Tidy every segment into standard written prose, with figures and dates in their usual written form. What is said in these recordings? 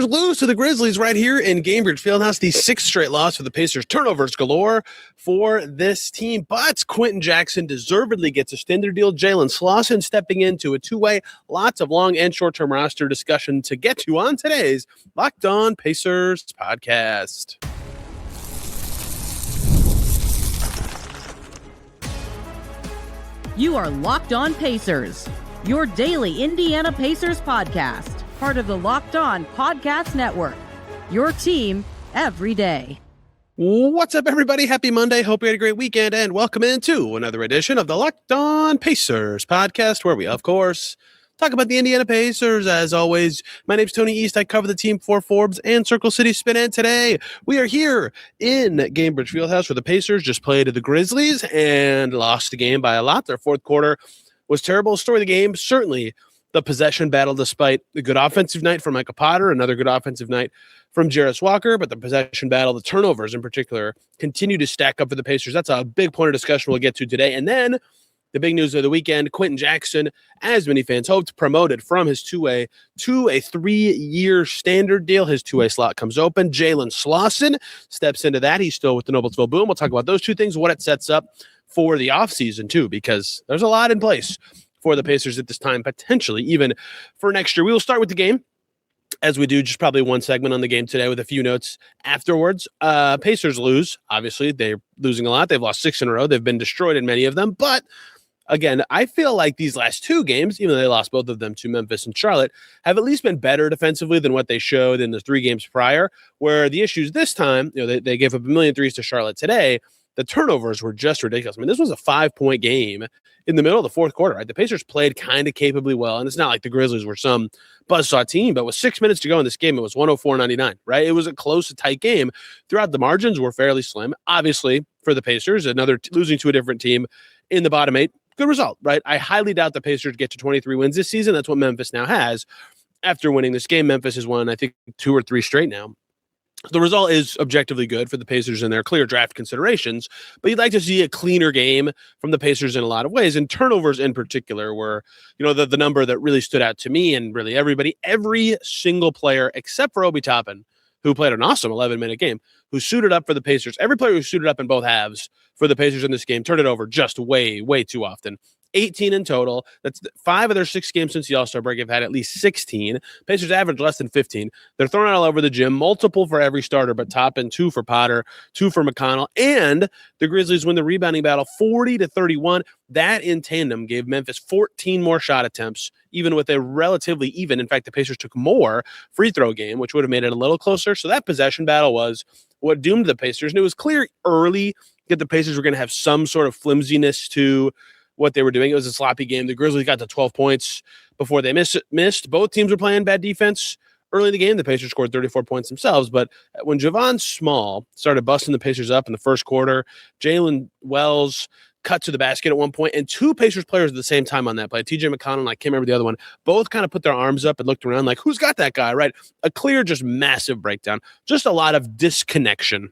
Pacers lose to the Grizzlies right here in Gainbridge Fieldhouse. The sixth straight loss for the Pacers. Turnovers galore for this team. But Quenton Jackson deservedly gets a standard deal. Jalen Slawson stepping into a two-way. Lots of long and short-term roster discussion to get to on today's Locked On Pacers podcast. You are Locked On Pacers, your daily Indiana Pacers podcast. Part of the Locked On Podcast Network, your team every day. What's up, everybody? Happy Monday. Hope you had a great weekend, and welcome into another edition of the Locked On Pacers podcast, where we, of course, talk about the Indiana Pacers. As always, my name's Tony East. I cover the team for Forbes and Circle City Spin, and today we are here in Gainbridge Fieldhouse where the Pacers just played the Grizzlies and lost the game by a lot. Their fourth quarter was terrible. Story of the game, certainly the possession battle, despite the good offensive night from Michael Potter, another good offensive night from Jarace Walker, but the possession battle, the turnovers in particular, continue to stack up for the Pacers. That's a big point of discussion we'll get to today. And then the big news of the weekend, Quenton Jackson, as many fans hoped, promoted from his two-way to a 3-year standard deal. His two-way slot comes open. Jalen Slawson steps into that. He's still with the Noblesville Boom. We'll talk about those two things, what it sets up for the offseason, too, because there's a lot in place for the Pacers at this time, potentially even for next year. We will start with the game, as we do, just probably one segment on the game today with a few notes afterwards. Pacers lose. Obviously, they're losing a lot. They've lost 6 in a row. They've been destroyed in many of them. But again, I feel like these last two games, even though they lost both of them to Memphis and Charlotte, have at least been better defensively than what they showed in the 3 games prior, where the issues this time, they gave up 1 million threes to Charlotte today. The turnovers were just ridiculous. I mean, this was a 5-point game in the middle of the fourth quarter, right? The Pacers played kind of capably well, and it's not like the Grizzlies were some buzzsaw team, but with 6 minutes to go in this game, it was 104-99, right? It was a close, tight game. Throughout, the margins were fairly slim. Obviously, for the Pacers, losing to a different team in the bottom 8, good result, right? I highly doubt the Pacers get to 23 wins this season. That's what Memphis now has. After winning this game, Memphis has won, I think, 2 or 3 straight now. The result is objectively good for the Pacers and their clear draft considerations, but you'd like to see a cleaner game from the Pacers in a lot of ways, and turnovers in particular were, the number that really stood out to me and really everybody, every single player except for Obi Toppin, who played an awesome 11-minute game, who suited up for the Pacers. Every player who suited up in both halves for the Pacers in this game turned it over just way, way too often. 18 in total. That's 5 of their 6 games since the All-Star break have had at least 16. Pacers average less than 15. They're thrown out all over the gym, multiple for every starter, but Toppin, 2 for Potter, 2 for McConnell. And the Grizzlies win the rebounding battle 40-31. That in tandem gave Memphis 14 more shot attempts, even with a relatively even. In fact, the Pacers took more free throw game, which would have made it a little closer. So that possession battle was what doomed the Pacers. And it was clear early that the Pacers were going to have some sort of flimsiness to what they were doing. It was a sloppy game. The Grizzlies got to 12 points before they missed. Both teams were playing bad defense early in the game. The Pacers scored 34 points themselves, but when Javon Small started busting the Pacers up in the first quarter, Jalen Wells cut to the basket at one point, and 2 Pacers players at the same time on that play, TJ McConnell and I can't remember the other one, both kind of put their arms up and looked around like, who's got that guy, right? A clear, just massive breakdown. Just a lot of disconnection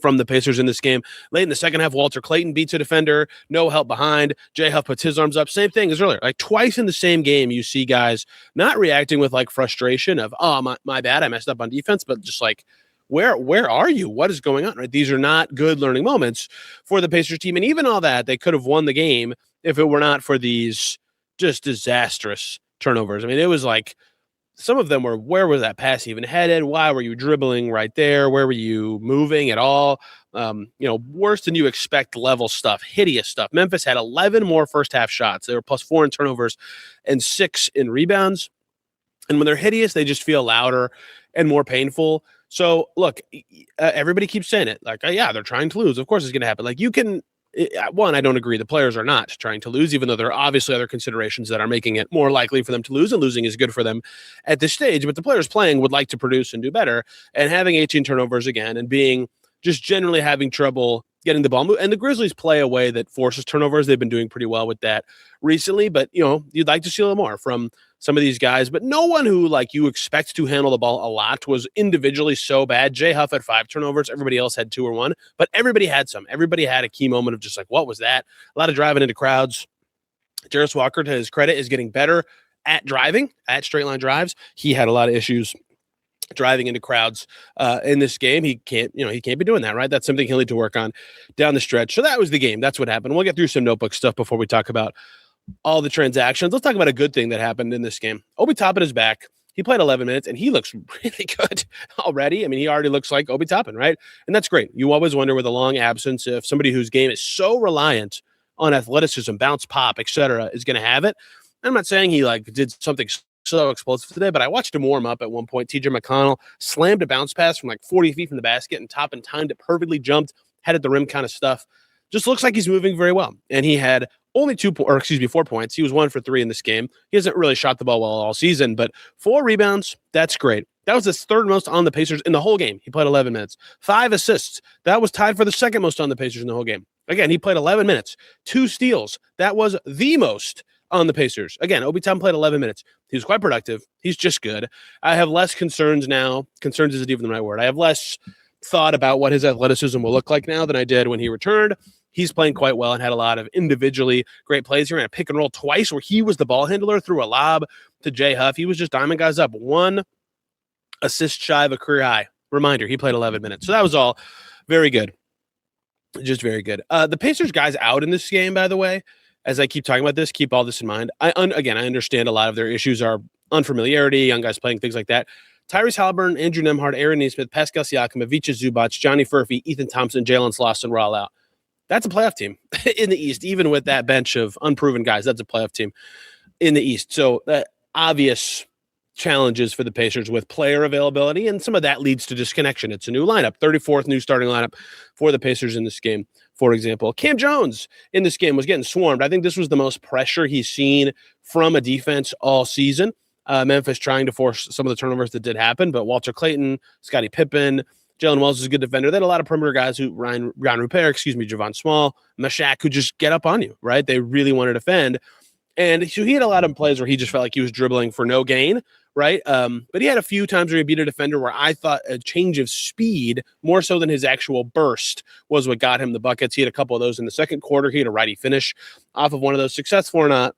from the Pacers in this game. Late in the second half, Walter Clayton beats a defender, no help behind. Jay Huff puts his arms up. Same thing as earlier. Like twice in the same game, you see guys not reacting with like frustration of, oh, my bad, I messed up on defense, but just like, where are you? What is going on? Right? These are not good learning moments for the Pacers team. And even all that, they could have won the game if it were not for these just disastrous turnovers. I mean, it was like, some of them were, where was that pass even headed? Why were you dribbling right there? Where were you moving at all? Worse than you expect level stuff, hideous stuff. Memphis had 11 more first half shots. They were plus 4 in turnovers and 6 in rebounds. And when they're hideous, they just feel louder and more painful. So look, everybody keeps saying it like, yeah, they're trying to lose. Of course it's going to happen. Like you can, one, I don't agree. The players are not trying to lose, even though there are obviously other considerations that are making it more likely for them to lose, and losing is good for them at this stage. But the players playing would like to produce and do better, and having 18 turnovers again and being just generally having trouble getting the ball moved. And the Grizzlies play a way that forces turnovers. They've been doing pretty well with that recently, but you'd like to see a little more from some of these guys, but no one who like you expect to handle the ball a lot was individually so bad. Jay Huff had 5 turnovers. Everybody else had 2 or 1, but everybody had some. Everybody had a key moment of just like, what was that? A lot of driving into crowds. Jarace Walker, to his credit, is getting better at driving, at straight line drives. He had a lot of issues driving into crowds in this game. He can't be doing that, right? That's something he'll need to work on down the stretch. So that was the game. That's what happened. We'll get through some notebook stuff before we talk about all the transactions. Let's talk about a good thing that happened in this game. Obi Toppin is back. He played 11 minutes, and he looks really good already. I mean, he already looks like Obi Toppin, right? And that's great. You always wonder with a long absence if somebody whose game is so reliant on athleticism, bounce, pop, etc., is going to have it. I'm not saying he did something so explosive today, but I watched him warm up at one point. TJ McConnell slammed a bounce pass from 40 feet from the basket, and Toppin timed it perfectly, jumped, head at the rim kind of stuff. Just looks like he's moving very well. And he had only 4 points. He was 1 for 3 in this game. He hasn't really shot the ball well all season, but 4 rebounds, that's great. That was his third most on the Pacers in the whole game. He played 11 minutes. 5 assists. That was tied for the second most on the Pacers in the whole game. Again, he played 11 minutes. 2 steals. That was the most on the Pacers. Again, Obi Toppin played 11 minutes. He was quite productive. He's just good. I have less concerns now. Concerns isn't even the right word. I have less thought about what his athleticism will look like now than I did when he returned. He's playing quite well and had a lot of individually great plays. He ran a pick and roll twice where he was the ball handler, threw a lob to Jay Huff. He was just diamond guys up. 1 assist shy of a career high. Reminder, he played 11 minutes. So that was all very good. Just very good. The Pacers guys out in this game, by the way, as I keep talking about this, keep all this in mind. I understand a lot of their issues are unfamiliarity, young guys playing, things like that. Tyrese Haliburton, Andrew Nembhard, Aaron Nesmith, Pascal Siakam, Ivica Zubac, Johnny Furphy, Ethan Thompson, Jalen Slawson were all out. That's a playoff team in the East, even with that bench of unproven guys. That's a playoff team in the East. So obvious challenges for the Pacers with player availability, and some of that leads to disconnection. It's a new lineup, 34th new starting lineup for the Pacers in this game. For example, Cam Jones in this game was getting swarmed. I think this was the most pressure he's seen from a defense all season. Memphis trying to force some of the turnovers that did happen, but Walter Clayton, Scottie Pippen, Jalen Wells is a good defender. They had a lot of perimeter guys who Ryan Rupert, Javon Small, Meshack, who just get up on you, right? They really want to defend. And so he had a lot of plays where he just felt like he was dribbling for no gain, right? But he had a few times where he beat a defender where I thought a change of speed, more so than his actual burst, was what got him the buckets. He had a couple of those in the second quarter. He had a righty finish off of one of those. Successful or not,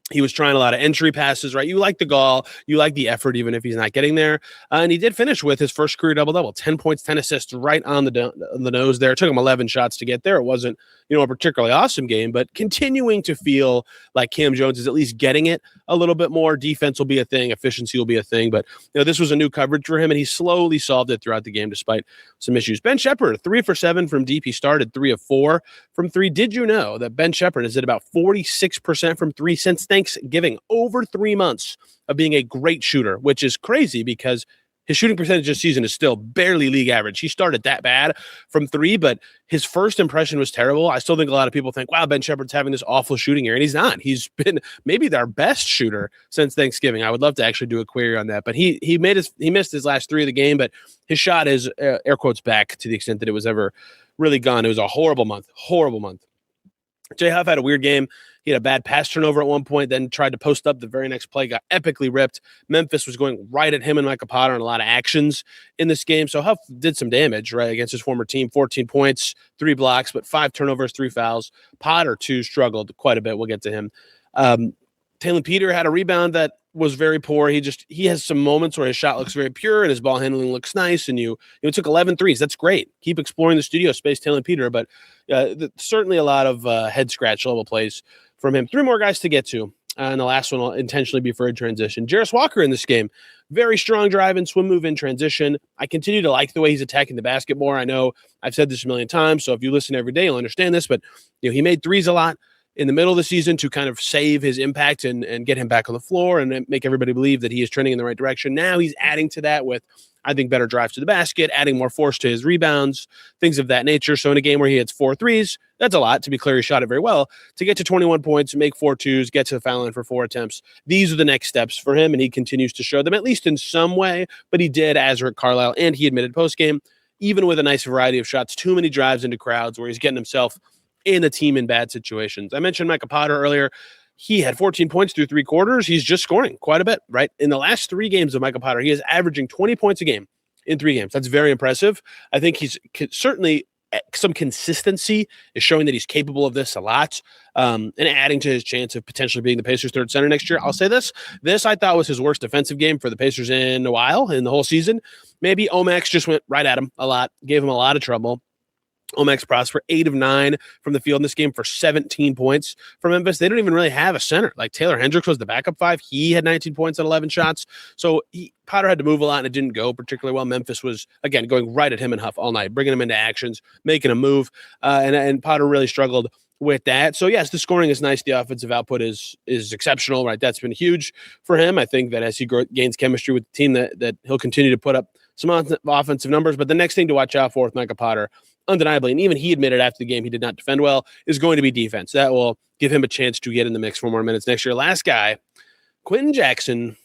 he was trying a lot of entry passes, right? You like the gall, you like the effort, even if he's not getting there. And he did finish with his first career double-double, 10 points, 10 assists, right on the nose there. It took him 11 shots to get there. It wasn't, a particularly awesome game, but continuing to feel like Cam Jones is at least getting it a little bit more. Defense will be a thing, efficiency will be a thing, but this was a new coverage for him, and he slowly solved it throughout the game despite some issues. Ben Shepherd, 3 for 7 from deep. He started 3 of 4 from 3. Did you know that Ben Shepherd is at about 46% from 3 since Thanksgiving, over 3 months of being a great shooter, which is crazy because his shooting percentage this season is still barely league average. He started that bad from 3, but his first impression was terrible. I still think a lot of people think, wow, Ben Shepherd's having this awful shooting year, and he's not. He's been maybe our best shooter since Thanksgiving. I would love to actually do a query on that, but he missed his last 3 of the game, but his shot is air quotes back to the extent that it was ever really gone. It was a horrible month. Jay Huff had a weird game. He had a bad pass turnover at one point, then tried to post up the very next play, got epically ripped. Memphis was going right at him and Micah Potter on a lot of actions in this game. So Huff did some damage, right, against his former team. 14 points, 3 blocks, but 5 turnovers, 3 fouls. Potter, too, struggled quite a bit. We'll get to him. Taylen Peter had a rebound that was very poor. He has some moments where his shot looks very pure and his ball handling looks nice. And you took 11 threes. That's great. Keep exploring the studio space, Taylen Peter. But certainly a lot of head scratch level plays from him. 3 more guys to get to. And the last one will intentionally be for a transition. Jarris Walker in this game. Very strong drive and swim move in transition. I continue to like the way he's attacking the basket more. I know I've said this a million times, so if you listen every day, you'll understand this. But he made threes a lot in the middle of the season to kind of save his impact and get him back on the floor and make everybody believe that he is trending in the right direction. Now he's adding to that with, I think, better drives to the basket, adding more force to his rebounds, things of that nature. So in a game where he hits 4 threes, that's a lot. To be clear, he shot it very well. To get to 21 points, make 4 twos, get to the foul line for 4 attempts. These are the next steps for him, and he continues to show them, at least in some way. But he did, as Rick Carlisle, and he admitted post-game, even with a nice variety of shots, too many drives into crowds where he's getting himself in the team in bad situations. I mentioned Micah Potter earlier. He had 14 points through 3 quarters. He's just scoring quite a bit, right? In the last 3 games of Micah Potter, he is averaging 20 points a game in 3 games. That's very impressive. I think he's certainly some consistency is showing that he's capable of this a lot, and adding to his chance of potentially being the Pacers' third center next year. I'll say this I thought was his worst defensive game for the Pacers in a while, in the whole season. Maybe Omax just went right at him a lot, gave him a lot of trouble. Omax Prosper, 8 of 9 from the field in this game for 17 points for Memphis. They don't even really have a center. Like Taylor Hendricks was the backup 5. He had 19 points on 11 shots. So Potter had to move a lot, and it didn't go particularly well. Memphis was, again, going right at him and Huff all night, bringing him into actions, making him move. And Potter really struggled with that. So, yes, the scoring is nice. The offensive output is exceptional, right? That's been huge for him. I think that as he gains chemistry with the team, that he'll continue to put up some offensive numbers. But the next thing to watch out for with Micah Potter, undeniably, and even he admitted after the game he did not defend well, is going to be defense. That will give him a chance to get in the mix for more minutes next year. Last guy, Quenton Jackson,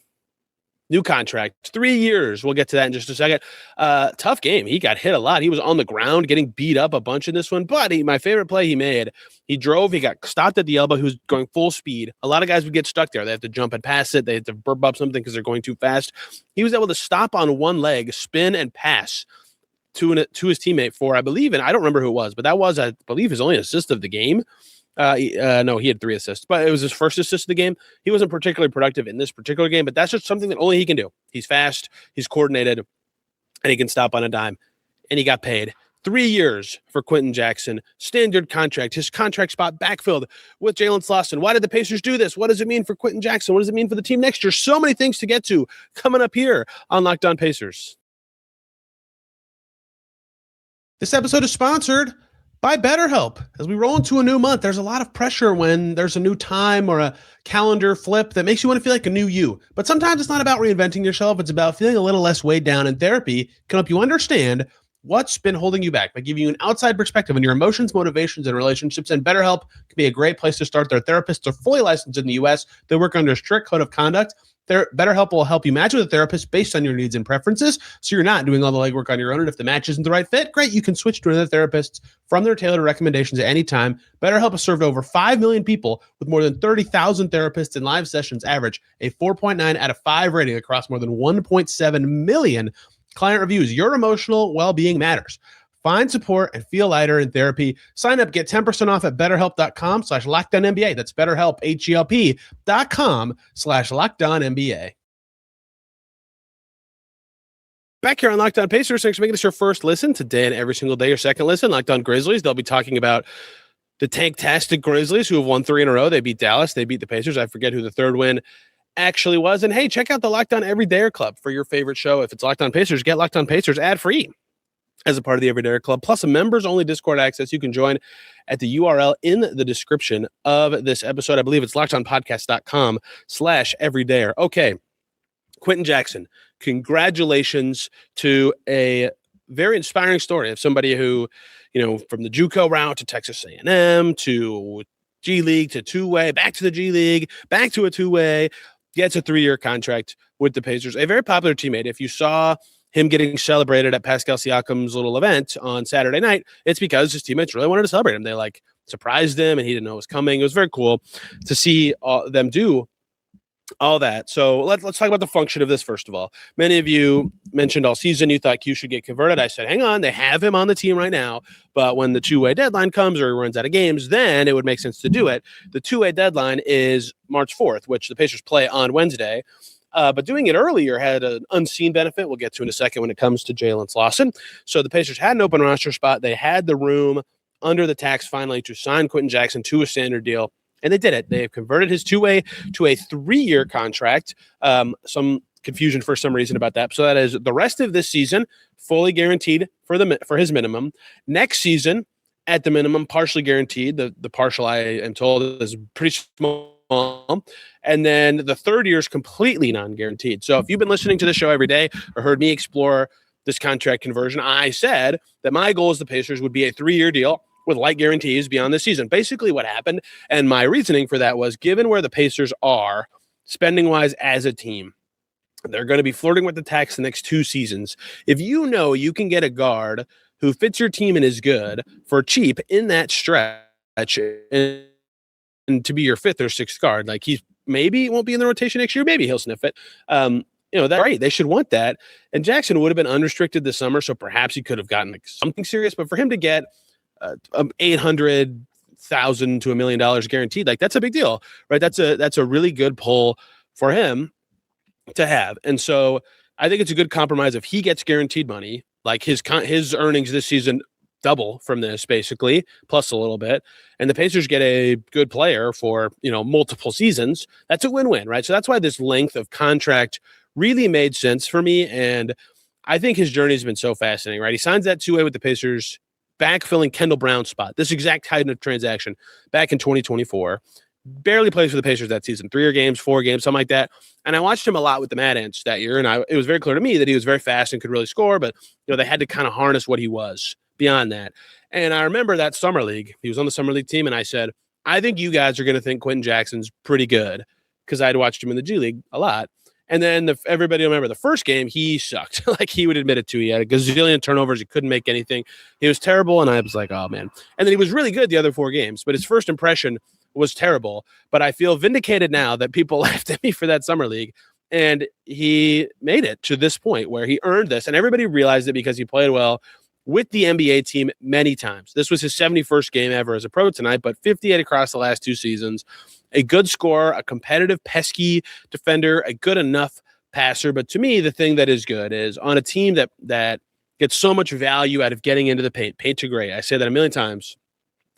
new contract, 3 years. We'll get to that in just a second. Tough game. He got hit a lot. He was on the ground getting beat up a bunch in this one, but my favorite play he made, he drove, he got stopped at the elbow, he was going full speed. A lot of guys would get stuck there. They have to jump and pass it. They have to burp up something because they're going too fast. He was able to stop on one leg, spin, and pass to his teammate for, I believe, and I don't remember who it was, but that was, I believe, his only assist of the game. No, he had 3 assists, but it was his first assist of the game. He wasn't particularly productive in this particular game, but that's just something that only he can do. He's fast, he's coordinated, and he can stop on a dime. And he got paid 3 years for Quenton Jackson. Standard contract. His contract spot backfilled with Jalen Slawson. Why did the Pacers do this? What does it mean for Quenton Jackson? What does it mean for the team next year? So many things to get to coming up here on Locked On Pacers. This episode is sponsored by Betterhelp. As we roll into a new month, there's a lot of pressure when there's a new time or a calendar flip that makes you want to feel like a new you. But sometimes it's not about reinventing yourself. It's about feeling a little less weighed down, and therapy can help you understand what's been holding you back by giving you an outside perspective on your emotions, motivations, and relationships. And BetterHelp can be a great place to start. Their therapists are fully licensed in the U.S. They work under a strict code of conduct. BetterHelp will help you match with a therapist based on your needs and preferences, so you're not doing all the legwork on your own. And if the match isn't the right fit, great, you can switch to another therapist from their tailored recommendations at any time. BetterHelp has served over 5 million people with more than 30,000 therapists, and live sessions average a 4.9 out of 5 rating across more than 1.7 million client reviews. Your emotional well-being matters. Find support and feel lighter in therapy. Sign up, get 10% off at betterhelp.com/LockedOnNBA. That's BetterHelp, HELP.com/LockedOnNBA. Back here on Locked On Pacers, thanks for making this your first listen today and every single day, your second listen. Locked On Grizzlies, they'll be talking about the tanktastic Grizzlies who have won 3 in a row. They beat Dallas, they beat the Pacers. I forget who the third win actually was. And hey, check out the Locked On Everydayer Club for your favorite show. If it's Locked On Pacers, get Locked On Pacers ad-free as a part of the Everydayer Club, plus a members-only Discord access. You can join at the URL in the description of this episode. I believe it's lockedonpodcast.com/everydayer. Okay, Quenton Jackson, congratulations to a very inspiring story of somebody who, from the JUCO route to Texas A&M to G League to two-way, back to the G League, back to a two-way, gets a 3-year contract with the Pacers. A very popular teammate. If you saw him getting celebrated at Pascal Siakam's little event on Saturday night, it's because his teammates really wanted to celebrate him. They surprised him, and he didn't know it was coming. It was very cool to see them do all that. So let's talk about the function of this first of all. Many of you mentioned all season you thought Q should get converted. I said, hang on, they have him on the team right now, but when the two-way deadline comes or he runs out of games, then it would make sense to do it. The two-way deadline is March 4th, which the Pacers play on Wednesday. But doing it earlier had an unseen benefit we'll get to in a second when it comes to Jalen Slawson. So the Pacers had an open roster spot. They had the room under the tax finally to sign Quenton Jackson to a standard deal, and they did it. They have converted his two-way to a 3-year contract. Some confusion for some reason about that. So that is the rest of this season fully guaranteed for his minimum. Next season, at the minimum, partially guaranteed. The partial, I am told, is pretty small. And then the third year is completely non-guaranteed. So if you've been listening to the show every day or heard me explore this contract conversion, I said that my goal as the Pacers would be a 3-year deal with light guarantees beyond this season. Basically what happened, and my reasoning for that was, given where the Pacers are spending-wise as a team, they're going to be flirting with the tax the next 2 seasons. If you know you can get a guard who fits your team and is good for cheap in that stretch, and to be your 5th or 6th guard, like he maybe won't be in the rotation next year, maybe he'll sniff it. That's right. They should want that. And Jackson would have been unrestricted this summer, so perhaps he could have gotten something serious. But for him to get $800,000 to $1 million guaranteed. Like, that's a big deal, right? That's a really good pull for him to have. And so I think it's a good compromise if he gets guaranteed money, like his earnings this season double from this basically, plus a little bit, and the Pacers get a good player for, multiple seasons. That's a win-win, right? So that's why this length of contract really made sense for me. And I think his journey has been so fascinating, right? He signs that two-way with the Pacers, backfilling Kendall Brown's spot, this exact kind of transaction back in 2024. Barely plays for the Pacers that season, 3 games, 4 games, something like that. And I watched him a lot with the Mad Ants that year, and it was very clear to me that he was very fast and could really score, but they had to kind of harness what he was beyond that. And I remember that summer league. He was on the summer league team, and I said, I think you guys are going to think Quenton Jackson's pretty good, because I'd watched him in the G League a lot. And then everybody will remember the first game, he sucked. Like, he would admit it too. He had a gazillion turnovers. He couldn't make anything. He was terrible, and I was like, oh, man. And then he was really good the other 4 games, but his first impression was terrible. But I feel vindicated now that people laughed at me for that summer league, and he made it to this point where he earned this, and everybody realized it because he played well with the NBA team many times. This was his 71st game ever as a pro tonight, but 58 across the last 2 seasons. A good scorer, a competitive, pesky defender, a good enough passer. But to me, the thing that is good is on a team that gets so much value out of getting into the paint to great. I say that a million times,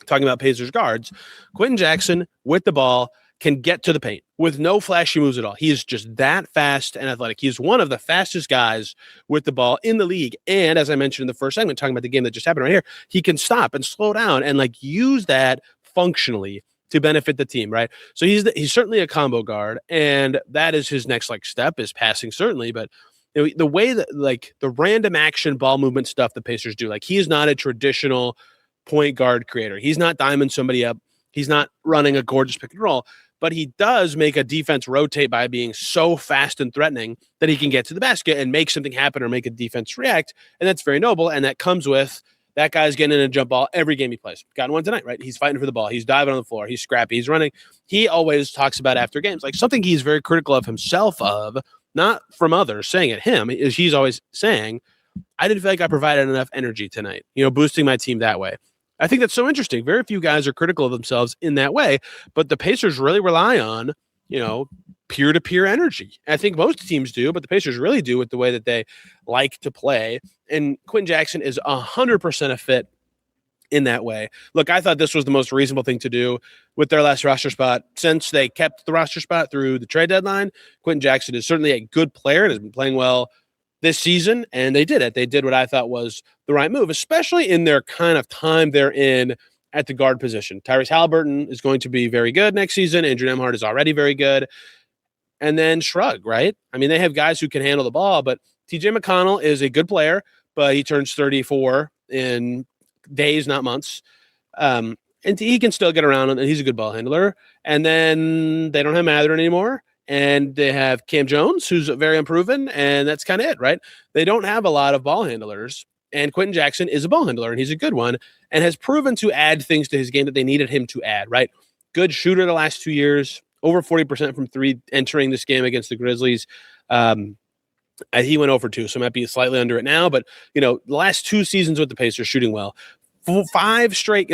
talking about Pacers guards. Quenton Jackson, with the ball, can get to the paint with no flashy moves at all. He is just that fast and athletic. He's one of the fastest guys with the ball in the league. And as I mentioned in the first segment, talking about the game that just happened right here, he can stop and slow down and use that functionally to benefit the team, right? So he's certainly a combo guard, and that is his next step, is passing, certainly. But the way that the random action ball movement stuff the Pacers do, he is not a traditional point guard creator. He's not diming somebody up. He's not running a gorgeous pick and roll, but he does make a defense rotate by being so fast and threatening that he can get to the basket and make something happen or make a defense react. And that's very noble. And that comes with that guy's getting in a jump ball every game he plays. Got one tonight, right? He's fighting for the ball. He's diving on the floor. He's scrappy. He's running. He always talks about after games, something he's very critical of himself of, not from others saying it him, is he's always saying, I didn't feel like I provided enough energy tonight, boosting my team that way. I think that's so interesting. Very few guys are critical of themselves in that way, but the Pacers really rely on, peer-to-peer energy. I think most teams do, but the Pacers really do with the way that they like to play. And Quenton Jackson is 100% a fit in that way. Look, I thought this was the most reasonable thing to do with their last roster spot since they kept the roster spot through the trade deadline. Quenton Jackson is certainly a good player and has been playing well this season, and they did it. They did what I thought was the right move, especially in their kind of time they're in at the guard position. Tyrese Haliburton is going to be very good next season. Andrew Nembhard is already very good. And then shrug, right? I mean, they have guys who can handle the ball, but TJ McConnell is a good player, but he turns 34 in days, not months. And he can still get around, and he's a good ball handler. And then they don't have Mathurin anymore. And they have Cam Jones, who's very unproven, and that's kind of it, right? They don't have a lot of ball handlers, and Quenton Jackson is a ball handler, and he's a good one, and has proven to add things to his game that they needed him to add, right? Good shooter the last 2 years, over 40% from 3 entering this game against the Grizzlies. He went over 2, so might be slightly under it now, but, the last 2 seasons with the Pacers shooting well. 4 straight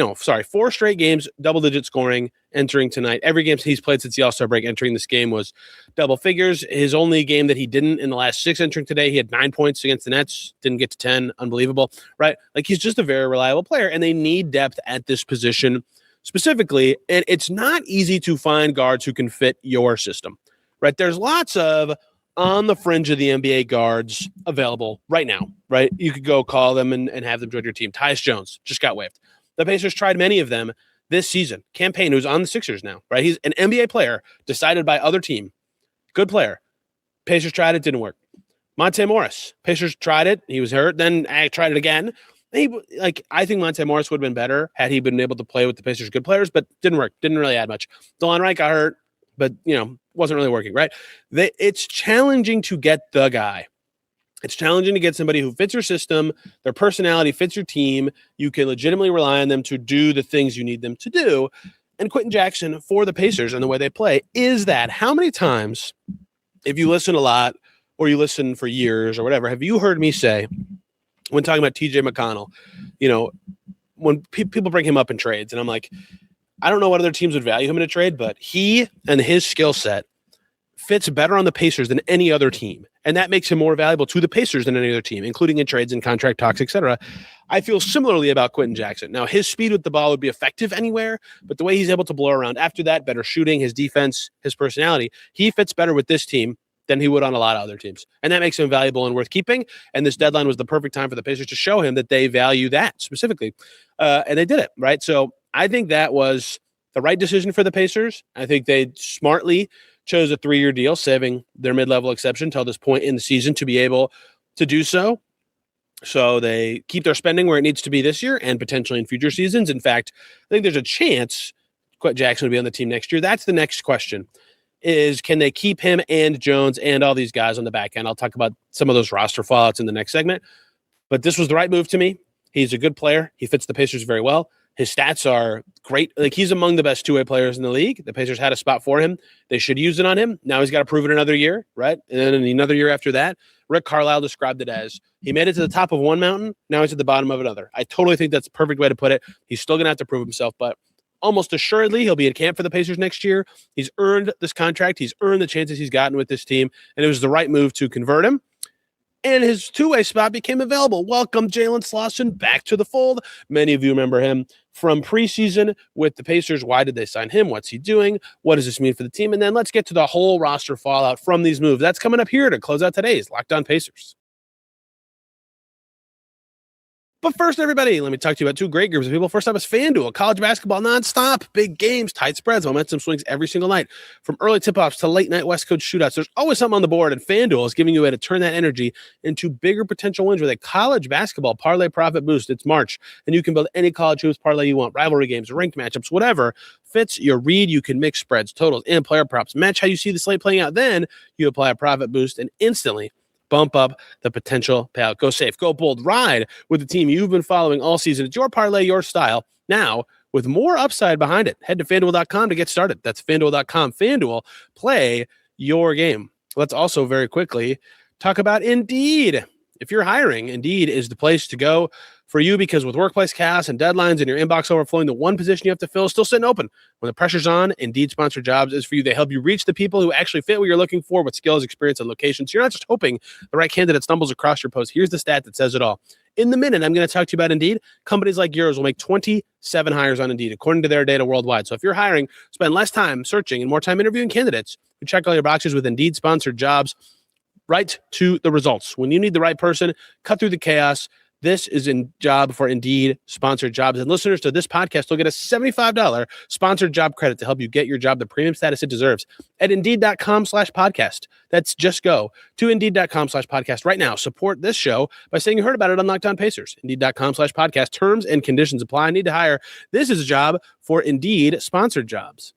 games, double-digit scoring entering tonight. Every game he's played since the All-Star break entering this game was double figures. His only game that he didn't in the last 6 entering today, he had 9 points against the Nets, didn't get to 10. Unbelievable, right? He's just a very reliable player, and they need depth at this position specifically, and it's not easy to find guards who can fit your system, right? There's lots of on the fringe of the NBA guards available right now, right? You could go call them and have them join your team. Tyus Jones just got waived. The Pacers tried many of them this season. Cam Payne, who's on the Sixers now, right? He's an NBA player decided by other team. Good player. Pacers tried it, didn't work. Monte Morris. Pacers tried it. He was hurt. Then I tried it again. I think Monte Morris would have been better had he been able to play with the Pacers' good players, but didn't work. Didn't really add much. DeLon Wright got hurt, but, wasn't really working, right? It's challenging to get the guy. It's challenging to get somebody who fits your system, their personality fits your team. You can legitimately rely on them to do the things you need them to do. And Quenton Jackson, for the Pacers and the way they play, is that. How many times, if you listen a lot or you listen for years or whatever, have you heard me say, when talking about TJ McConnell, when people bring him up in trades, and I'm like, I don't know what other teams would value him in a trade, but he and his skill set fits better on the Pacers than any other team. And that makes him more valuable to the Pacers than any other team, including in trades and contract talks, etc. I feel similarly about Quenton Jackson. Now, his speed with the ball would be effective anywhere, but the way he's able to blow around after that, better shooting, his defense, his personality, he fits better with this team than he would on a lot of other teams. And that makes him valuable and worth keeping. And this deadline was the perfect time for the Pacers to show him that they value that specifically. And they did it, right? So I think that was the right decision for the Pacers. I think they smartly chose a 3-year deal, saving their mid-level exception till this point in the season to be able to do so. So they keep their spending where it needs to be this year and potentially in future seasons. In fact, I think there's a chance Quenton Jackson will be on the team next year. That's the next question, is can they keep him and Jones and all these guys on the back end? I'll talk about some of those roster fallouts in the next segment. But this was the right move to me. He's a good player. He fits the Pacers very well. His stats are great. Like, he's among the best two-way players in the league. The Pacers had a spot for him. They should use it on him. Now he's got to prove it another year, right? And then another year after that. Rick Carlisle described it as he made it to the top of one mountain. Now he's at the bottom of another. I totally think that's the perfect way to put it. He's still going to have to prove himself, but almost assuredly he'll be at camp for the Pacers next year. He's earned this contract. He's earned the chances he's gotten with this team, and it was the right move to convert him. And his two-way spot became available. Welcome Jalen Slawson back to the fold. Many of you remember him from preseason with the Pacers. Why did they sign him? What's he doing? What does this mean for the team? And then let's get to the whole roster fallout from these moves. That's coming up here to close out today's Locked On Pacers. But first, everybody, let me talk to you about two great groups of people. First up is FanDuel, college basketball nonstop, big games, tight spreads, momentum swings every single night. From early tip-offs to late-night West Coast shootouts, there's always something on the board, and FanDuel is giving you a way to turn that energy into bigger potential wins with a college basketball parlay profit boost. It's March, and you can build any college hoops parlay you want, rivalry games, ranked matchups, whatever fits your read. You can mix spreads, totals, and player props. Match how you see the slate playing out. Then you apply a profit boost and instantly bump up the potential payout. Go safe, go bold, ride with the team you've been following all season. It's your parlay, your style. Now, with more upside behind it, head to FanDuel.com to get started. That's FanDuel.com. FanDuel, play your game. Let's also very quickly talk about Indeed. If you're hiring, Indeed is the place to go for you, because with workplace chaos and deadlines and your inbox overflowing, the one position you have to fill is still sitting open. When the pressure's on, Indeed Sponsored Jobs is for you. They help you reach the people who actually fit what you're looking for with skills, experience, and location. So you're not just hoping the right candidate stumbles across your post. Here's the stat that says it all. In the minute, I'm going to talk to you about Indeed. Companies like yours will make 27 hires on Indeed, according to their data worldwide. So if you're hiring, spend less time searching and more time interviewing candidates who check all your boxes with Indeed Sponsored Jobs. Right to the results. When you need the right person, cut through the chaos. This is a job for Indeed Sponsored Jobs. And listeners to this podcast will get a $75 sponsored job credit to help you get your job the premium status it deserves at Indeed.com/podcast. That's just go to Indeed.com/podcast right now. Support this show by saying you heard about it on Locked On Pacers. Indeed.com/podcast. Terms and conditions apply. Need to hire. This is a job for Indeed Sponsored Jobs.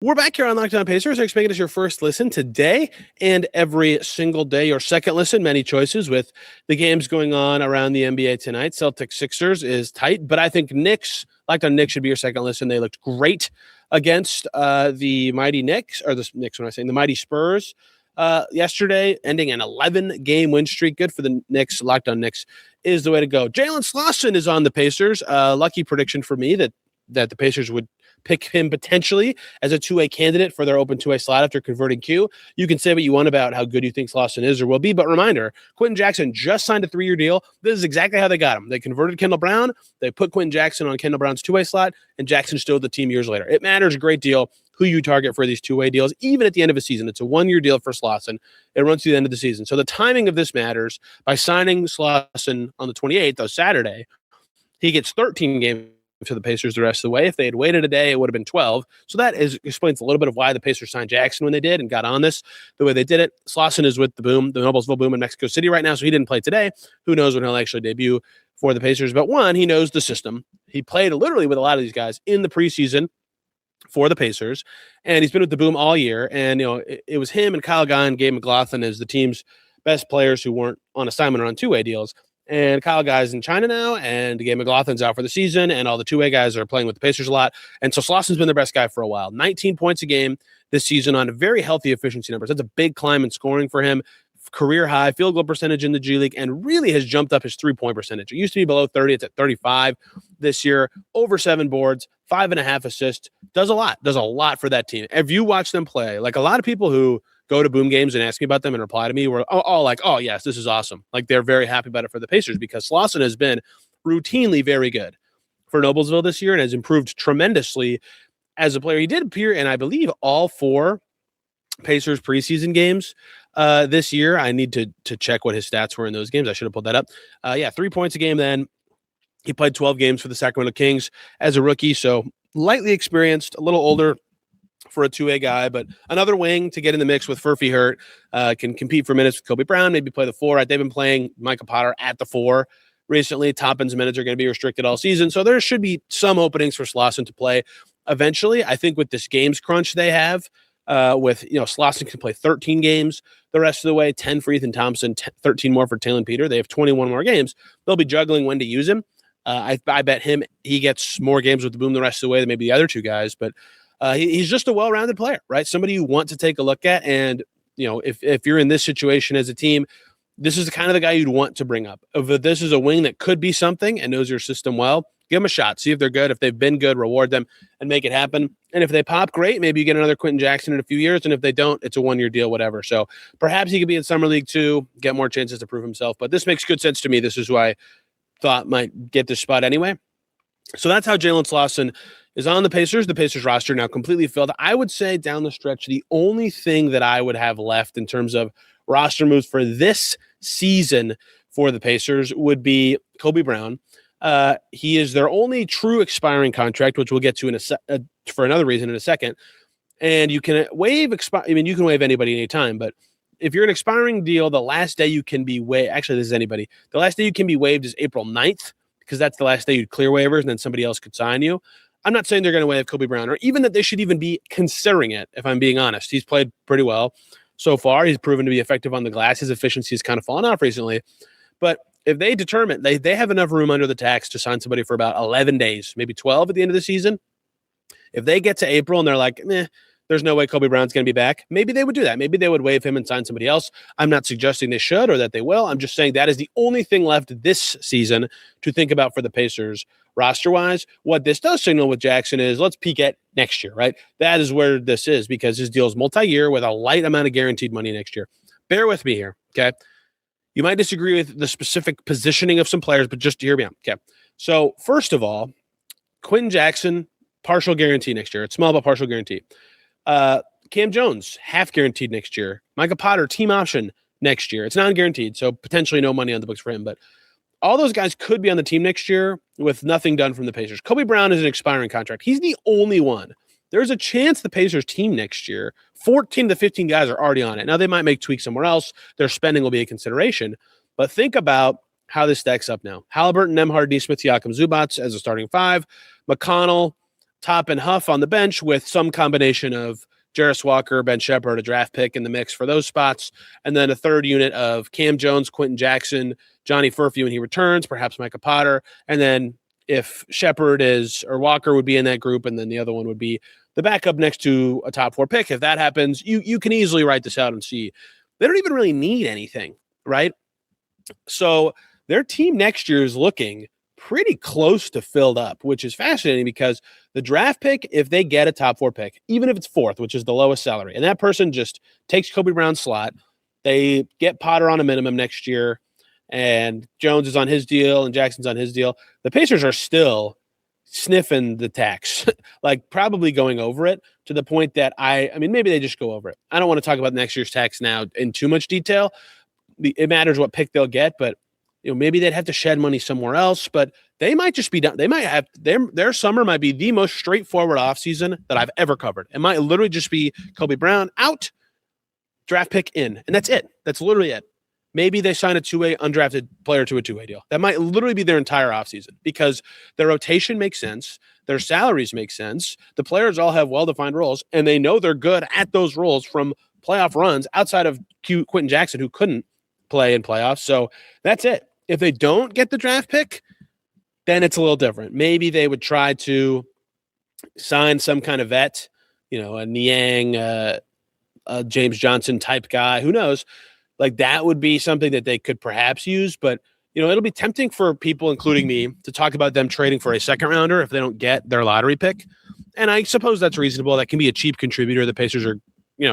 We're back here on Locked On Pacers. Thanks for making us your first listen today and every single day. Your second listen, many choices with the games going on around the NBA tonight. Celtics Sixers is tight, but I think Locked On Knicks should be your second listen. They looked great against the mighty Knicks, or the Knicks when I say the mighty Spurs yesterday, ending an 11-game win streak. Good for the Knicks. Locked On Knicks is the way to go. Jalen Slawson is on the Pacers. Lucky prediction for me that the Pacers would pick him potentially as a two-way candidate for their open two-way slot after converting Q. You can say what you want about how good you think Slawson is or will be, but reminder, Quenton Jackson just signed a 3-year deal. This is exactly how they got him. They converted Kendall Brown, they put Quenton Jackson on Kendall Brown's two-way slot, and Jackson still with the team years later. It matters a great deal who you target for these two-way deals, even at the end of a season. It's a 1-year deal for Slawson. It runs to the end of the season. So the timing of this matters. By signing Slawson on the 28th, on Saturday, he gets 13 games to the Pacers the rest of the way. If they had waited a day, it would have been 12. So that explains a little bit of why the Pacers signed Jackson when they did and got on this the way they did it. Slawson is with the Noblesville Boom in Mexico City right now, so he didn't play today. Who knows when he'll actually debut for the Pacers? But one, he knows the system. He played literally with a lot of these guys in the preseason for the Pacers, and he's been with the Boom all year. And it was him and Kyle Guy and Gabe McLaughlin as the team's best players who weren't on assignment or on two-way deals. And Kyle Guy's in China now, and Gabe McLaughlin's out for the season, and all the two-way guys are playing with the Pacers a lot. And so Slawson's been their best guy for a while. 19 points a game this season on very healthy efficiency numbers. That's a big climb in scoring for him. career high field goal percentage in the G League and really has jumped up his 3-point percentage. It used to be below 30. It's at 35 this year, over 7 boards, 5.5 assists, does a lot for that team. If you watch them play, like a lot of people who go to Boom games and ask me about them and reply to me were all like, oh yes, this is awesome. Like they're very happy about it for the Pacers because Slawson has been routinely very good for Noblesville this year and has improved tremendously as a player. He did appear in, I believe, all 4 Pacers preseason games this year. I need to check what his stats were in those games. I should have pulled that up. 3 points a game then. He played 12 games for the Sacramento Kings as a rookie, so lightly experienced, a little older for a 2A guy, but another wing to get in the mix with Furphy hurt, can compete for minutes with Kobe Brown, maybe play the 4. They've been playing Micah Potter at the 4 recently. Toppin's minutes are going to be restricted all season, so there should be some openings for Slawson to play eventually. I think with this games crunch they have, Slawson can play 13 games the rest of the way, 10 for Ethan Thompson, 13 more for Taylor Peter. They have 21 more games. They'll be juggling when to use him. I bet he gets more games with the Boom the rest of the way than maybe the other 2 guys, but he's just a well-rounded player, right? Somebody you want to take a look at. And, if you're in this situation as a team, this is the kind of the guy you'd want to bring up. If this is a wing that could be something and knows your system well, give them a shot. See if they're good. If they've been good, reward them and make it happen. And if they pop, great. Maybe you get another Quenton Jackson in a few years. And if they don't, it's a 1-year deal, whatever. So perhaps he could be in Summer League too, get more chances to prove himself. But this makes good sense to me. This is who I thought might get this spot anyway. So that's how Jalen Slawson is on the Pacers. The Pacers roster now completely filled. I would say down the stretch, the only thing that I would have left in terms of roster moves for this season for the Pacers would be Kobe Brown. He is their only true expiring contract, which we'll get to for another reason in a second. And you can waive you can waive anybody anytime, but if you're an expiring deal, the last day you can be waived. Actually, this is anybody. The last day you can be waived is April 9th because that's the last day you'd clear waivers and then somebody else could sign you. I'm not saying they're going to waive Kobe Brown or even that they should even be considering it, if I'm being honest. He's played pretty well so far. He's proven to be effective on the glass. His efficiency has kind of fallen off recently. But if they determine they have enough room under the tax to sign somebody for about 11 days, maybe 12 at the end of the season, if they get to April and they're like, there's no way Kobe Brown's going to be back, maybe they would do that. Maybe they would waive him and sign somebody else. I'm not suggesting they should or that they will. I'm just saying that is the only thing left this season to think about for the Pacers roster-wise. What this does signal with Jackson is let's peek at next year, right? That is where this is because his deal is multi-year with a light amount of guaranteed money next year. Bear with me here, okay? You might disagree with the specific positioning of some players, but just hear me out, okay? So first of all, Quinton Jackson, partial guarantee next year. It's small, but partial guarantee. Cam Jones, half guaranteed next year. Micah Potter, team option next year. It's non-guaranteed, so potentially no money on the books for him, but all those guys could be on the team next year with nothing done from the Pacers. Kobe Brown is an expiring contract. He's the only one. There's a chance the Pacers team next year, 14 to 15 guys are already on it. Now, they might make tweaks somewhere else. Their spending will be a consideration, but think about how this stacks up now. Haliburton, Nembhard, Nesmith, Siakam, Zubats as a starting 5. McConnell, Top and Huff on the bench with some combination of Jarris Walker, Ben Shepherd, a draft pick in the mix for those spots. And then a third unit of Cam Jones, Quenton Jackson, Johnny Furphy when he returns, perhaps Micah Potter. And then if Shepherd or Walker would be in that group, and then the other one would be the backup next to a top 4 pick. If that happens, you can easily write this out and see they don't even really need anything, right? So their team next year is looking pretty close to filled up, which is fascinating because the draft pick, if they get a top 4 pick, even if it's 4th, which is the lowest salary, and that person just takes Kobe Brown's slot, they get Potter on a minimum next year, and Jones is on his deal, and Jackson's on his deal. The Pacers are still sniffing the tax, like probably going over it to the point that I mean, maybe they just go over it. I don't want to talk about next year's tax now in too much detail. It matters what pick they'll get, but maybe they'd have to shed money somewhere else, but they might just be done. They might have their summer might be the most straightforward offseason that I've ever covered. It might literally just be Kobe Brown out, draft pick in, and that's it. That's literally it. Maybe they sign a 2A undrafted player to a 2A deal. That might literally be their entire offseason because their rotation makes sense. Their salaries make sense. The players all have well-defined roles, and they know they're good at those roles from playoff runs outside of Quinton Jackson, who couldn't play in playoffs. So that's it. If they don't get the draft pick, then it's a little different. Maybe they would try to sign some kind of vet, a Niang, a James Johnson type guy. Who knows? Like that would be something that they could perhaps use, but it'll be tempting for people, including me, to talk about them trading for a second rounder if they don't get their lottery pick. And I suppose that's reasonable. That can be a cheap contributor. The Pacers are,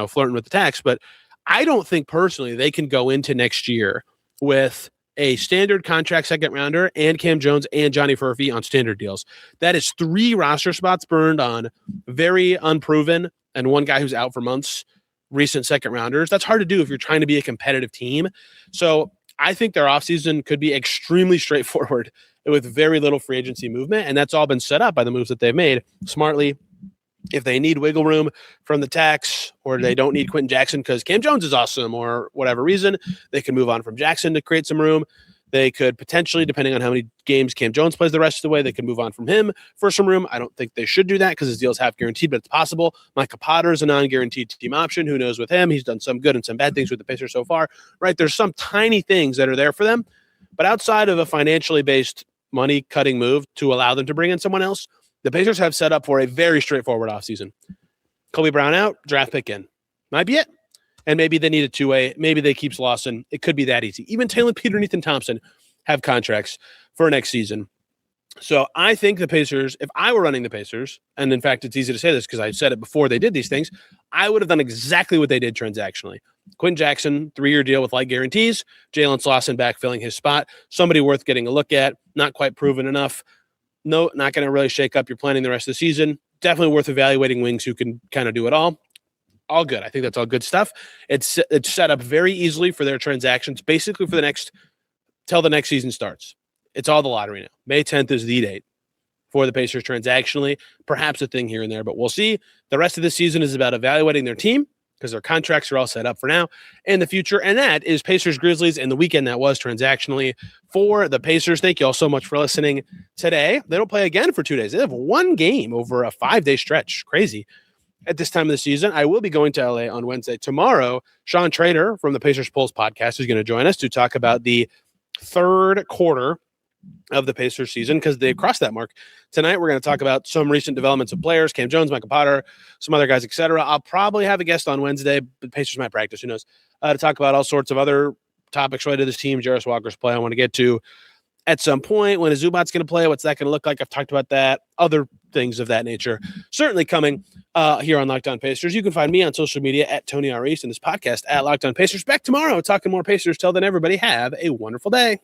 flirting with the tax, but I don't think personally they can go into next year with a standard contract second rounder and Cam Jones and Johnny Furphy on standard deals. That is 3 roster spots burned on very unproven and one guy who's out for months, recent second rounders. That's hard to do if you're trying to be a competitive team. So I think their offseason could be extremely straightforward with very little free agency movement. And that's all been set up by the moves that they've made smartly. If they need wiggle room from the tax, or they don't need Quenton Jackson because Cam Jones is awesome or whatever reason, they can move on from Jackson to create some room. They could potentially, depending on how many games Cam Jones plays the rest of the way, they could move on from him for some room. I don't think they should do that because his deal's half guaranteed, but it's possible. Micah Potter is a non-guaranteed team option. Who knows with him? He's done some good and some bad things with the Pacers so far, right? There's some tiny things that are there for them, but outside of a financially based money-cutting move to allow them to bring in someone else, the Pacers have set up for a very straightforward offseason. Kobe Brown out, draft pick in. Might be it. And maybe they need a two-way. Maybe they keep Slawson. It could be that easy. Even Taylor Peter and Ethan Thompson have contracts for next season. So I think the Pacers, if I were running the Pacers, and in fact, it's easy to say this because I said it before they did these things, I would have done exactly what they did transactionally. Quinton Jackson, 3-year deal with light guarantees. Jalen Slawson backfilling his spot. Somebody worth getting a look at. Not quite proven enough. No, not going to really shake up your planning the rest of the season. Definitely worth evaluating wings who can kind of do it all. All good. I think that's all good stuff. It's set up very easily for their transactions, basically for till the next season starts. It's all the lottery now. May 10th is the date for the Pacers transactionally. Perhaps a thing here and there, but we'll see. The rest of the season is about evaluating their team because their contracts are all set up for now and the future. And that is Pacers Grizzlies and the weekend that was transactionally for the Pacers. Thank you all so much for listening today. They don't play again for 2 days. They have one game over a 5-day stretch. Crazy. At this time of the season, I will be going to LA on Wednesday. Tomorrow, Sean Trainer from the Pacers Pulse podcast is going to join us to talk about the third quarter of the Pacers season because they crossed that mark. Tonight, we're going to talk about some recent developments of players, Cam Jones, Michael Potter, some other guys, etc. I'll probably have a guest on Wednesday, but Pacers might practice, who knows, to talk about all sorts of other topics related to this team, Jarris Walker's play I want to get to at some point. When is Zubac's going to play? What's that going to look like? I've talked about that. Other things of that nature certainly coming here on Locked On Pacers. You can find me on social media at Tony R. East and this podcast at Locked On Pacers. Back tomorrow talking more Pacers. Till then, everybody have a wonderful day.